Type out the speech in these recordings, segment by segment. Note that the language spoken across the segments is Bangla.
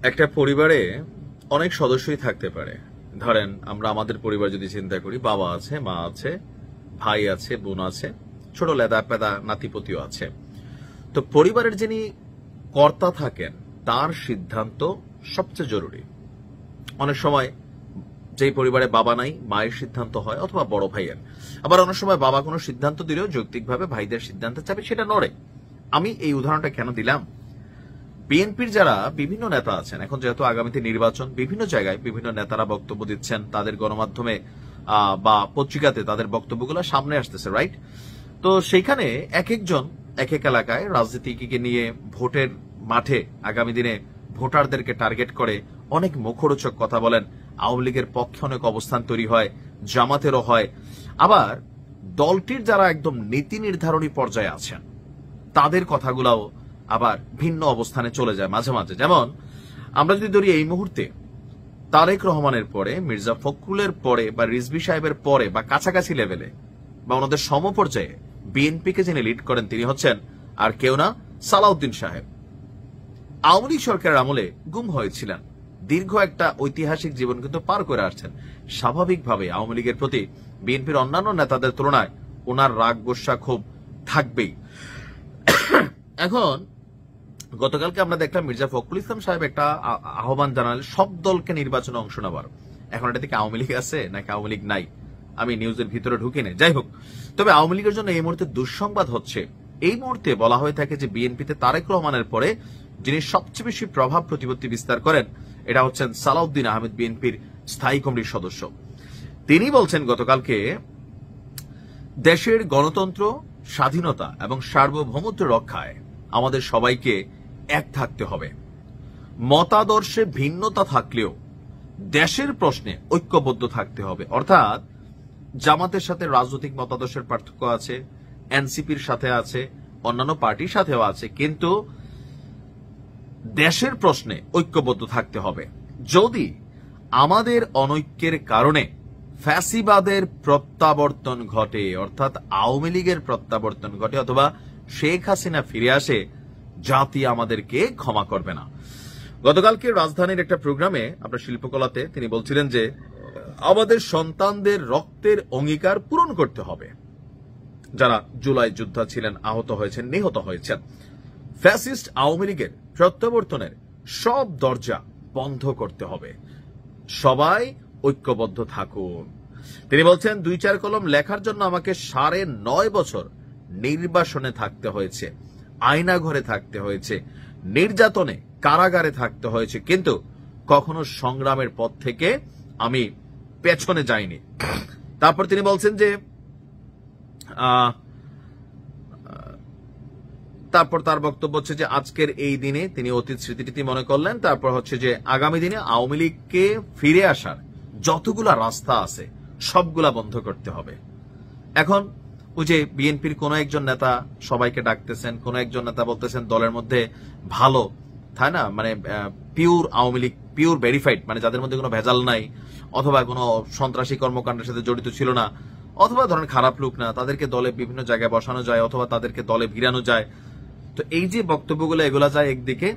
একটা পরিবারে অনেক সদস্যই থাকতে পারে। ধরেন আমরা আমাদের পরিবার যদি চিন্তা করি, বাবা আছে, মা আছে, ভাই আছে, বোন আছে, ছোট লেদা পেদা নাতিপতিও আছে। তো পরিবারের যিনি কর্তা থাকেন তার সিদ্ধান্ত সবচেয়ে জরুরি। অনেক সময় যেই পরিবারে বাবা নাই, মায়ের সিদ্ধান্ত হয় অথবা বড় ভাইয়ের। আবার অনেক সময় বাবা কোনো সিদ্ধান্ত দিলেও যৌক্তিকভাবে ভাইদের সিদ্ধান্তের চাপে সেটা নড়ে। আমি এই উদাহরণটা কেন দিলাম? বিএনপির যারা বিভিন্ন নেতা আছেন, এখন যেহেতু আগামীতে নির্বাচন, বিভিন্ন জায়গায় বিভিন্ন নেতারা বক্তব্য দিচ্ছেন, তাদের গণমাধ্যমে বা পত্রিকাতে তাদের বক্তব্যগুলো সামনে আসতেছে, রাইট? তো সেইখানে এক একজন এক এক এলাকায় রাজনীতিকে নিয়ে ভোটের মাঠে আগামী দিনে ভোটারদেরকে টার্গেট করে অনেক মুখরোচক কথা বলেন। আওয়ামী লীগের পক্ষে অনেক অবস্থান তৈরি হয়, জামাতেরও হয়। আবার দলটির যারা একদম নীতি নির্ধারণী পর্যায়ে আছেন তাদের কথাগুলাও আবার ভিন্ন অবস্থানে চলে যায় মাঝে মাঝে। যেমন আমরা যদি ধরি এই মুহূর্তে তারেক রহমানের পরে, মির্জা ফখরুলের পরে বা রিজভী সাহেবের পরে বা কাছাকাছি লেভেলে বা ওনাদের সমপর্যায়ে বিএনপিকে যিনি লিড করেন তিনি হচ্ছেন আর কেউ না, সালাউদ্দিন সাহেব। আওয়ামী লীগ সরকারের আমলে গুম হয়েছিলেন, দীর্ঘ একটা ঐতিহাসিক জীবন কিন্তু পার করে আসছেন। স্বাভাবিকভাবে আওয়ামী লীগের প্রতি বিএনপির অন্যান্য নেতাদের তুলনায় ওনার রাগ গোসা খুব থাকবেই। এখন গতকালকে আমরা দেখলাম মির্জা ফখরুল ইসলাম সাহেব একটা আহ্বান জানালেন সব দলকে নির্বাচনে অংশ নেবার। এখন এটা থেকে আওয়ামী লীগ আছে নাকি আওয়ামী লীগ নাই আমি নিউজের ভিতরে ঢুকি নেই, যাই হোক। তবে আওয়ামী লীগের জন্য এই মুহূর্তে দুঃসংবাদ হচ্ছে, এই মুহূর্তে বলা হয়ে থাকে যে বিএনপিতে তারেক রহমানের পরে যিনি সবচেয়ে বেশি প্রভাব প্রতিপত্তি বিস্তার করেন এটা হচ্ছেন সালাউদ্দিন আহমেদ, বিএনপির স্থায়ী কমিটির সদস্য। তিনি বলছেন গতকালকে দেশের গণতন্ত্র, স্বাধীনতা এবং সার্বভৌমত্ব রক্ষায় আমাদের সবাইকে এক থাকতে হবে। মতাদর্শে ভিন্নতা থাকলেও দেশের প্রশ্নে ঐক্যবদ্ধ থাকতে হবে। অর্থাৎ জামাতের সাথে রাজনৈতিক মতাদর্শের পার্থক্য আছে, এনসিপির সাথে আছে, অন্যান্য পার্টির সাথেও আছে, কিন্তু দেশের প্রশ্নে ঐক্যবদ্ধ থাকতে হবে। যদি আমাদের অনৈক্যের কারণে ফ্যাসিবাদের প্রত্যাবর্তন ঘটে, অর্থাৎ আওয়ামী লীগের প্রত্যাবর্তন ঘটে অথবা শেখ হাসিনা ফিরে আসে, জাতি আমাদেরকে ক্ষমা করবে না। গতকালকে রাজধানীর একটা প্রোগ্রামে আপনার শিল্পকলাতে তিনি বলছিলেন যে আমাদের সন্তানদের রক্তের অঙ্গীকার পূরণ করতে হবে। যারা জুলাই যোদ্ধা ছিলেন, আহত হয়েছেন, নিহত হয়েছেন, ফ্যাসিস্ট আওয়ামী লীগের প্রত্যাবর্তনের সব দরজা বন্ধ করতে হবে। সবাই ঐক্যবদ্ধ থাকুন। তিনি বলছেন ২-৪ কলম লেখার জন্য আমাকে ৯.৫ বছর নির্বাসনে থাকতে হয়েছে, আয়না ঘরে থাকতে হয়েছে, নির্যাতনে কারাগারে থাকতে হয়েছে, কিন্তু কখনো সংগ্রামের পথ থেকে আমি পেছনে যাইনি। তারপর তিনি বলছেন যে তারপর তার বক্তব্য হচ্ছে যে আজকের এই দিনে তিনি অতীত স্মৃতিটি মনে করলেন। তারপর হচ্ছে যে আগামী দিনে আওয়ামী লীগকে ফিরে আসার যতগুলা রাস্তা আছে সবগুলা বন্ধ করতে হবে। এখন ওই যে বিএনপির কোন একজন নেতা সবাইকে ডাকতেছেন, কোন একজন নেতা বলতেছেন দলের মধ্যে ভালো, তাই না, মানে pure Awami League, pure verified, মানে যাদের মধ্যে কোনো ভেজাল নাই অথবা কোনো সন্ত্রাসী কর্মকাণ্ডের সাথে জড়িত ছিল না অথবা ধরেন খারাপ লোক না, তাদেরকে দলে বিভিন্ন জায়গায় বসানো যায় অথবা তাদেরকে দলে ভিড়ানো যায়। তো এই যে বক্তব্যগুলো এগুলা যায় একদিকে,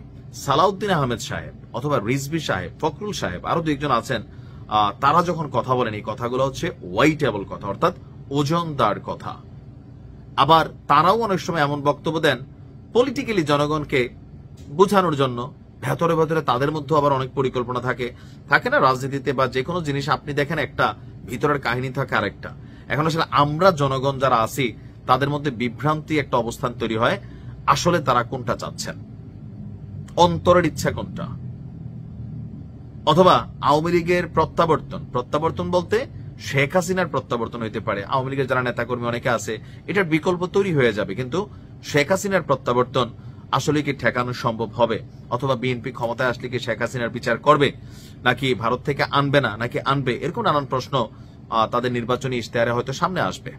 সালাউদ্দিন আহমেদ সাহেব অথবা রিজভী সাহেব, ফখরুল সাহেব, আরো ২-১জন আছেন, তারা যখন কথা বলেন এই কথাগুলো হচ্ছে ওয়াইটেবল কথা, অর্থাৎ ওজনদার কথা। আবার তারাও অনেক সময় এমন বক্তব্য দেন পলিটিক্যালি জনগণকে বোঝানোর জন্য। ভেতরে ভেতরে তাদের মধ্যে আবার অনেক পরিকল্পনা থাকে না রাজনীতিতে বা যে কোনো জিনিস আপনি দেখেন একটা, ভিতরের কাহিনী থাকে আরেকটা। এখন আসলে আমরা জনগণ যারা আছি তাদের মধ্যে বিভ্রান্তি একটা অবস্থান তৈরি হয়, আসলে তারা কোনটা চাচ্ছেন, অন্তরের ইচ্ছা কোনটা। অথবা আওয়ামী লীগের প্রত্যাবর্তন বলতে শেখ হাসিনার প্রত্যাবর্তন হইতে পারে, আওয়ামী লীগের যারা নেতাকর্মী অনেকে আছে এটার বিকল্প তৈরি হয়ে যাবে, কিন্তু শেখ হাসিনার প্রত্যাবর্তন আসলে কি ঠেকানো সম্ভব হবে? অথবা বিএনপি ক্ষমতায় আসলে কি শেখ হাসিনার বিচার করবে, নাকি ভারত থেকে আনবে না, নাকি আনবে? এরকম নানান প্রশ্ন তাদের নির্বাচনী ইশতেহারে হয়তো সামনে আসবে।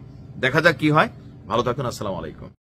দেখা যাক কি হয়। ভালো থাকুন, আসসালামু আলাইকুম।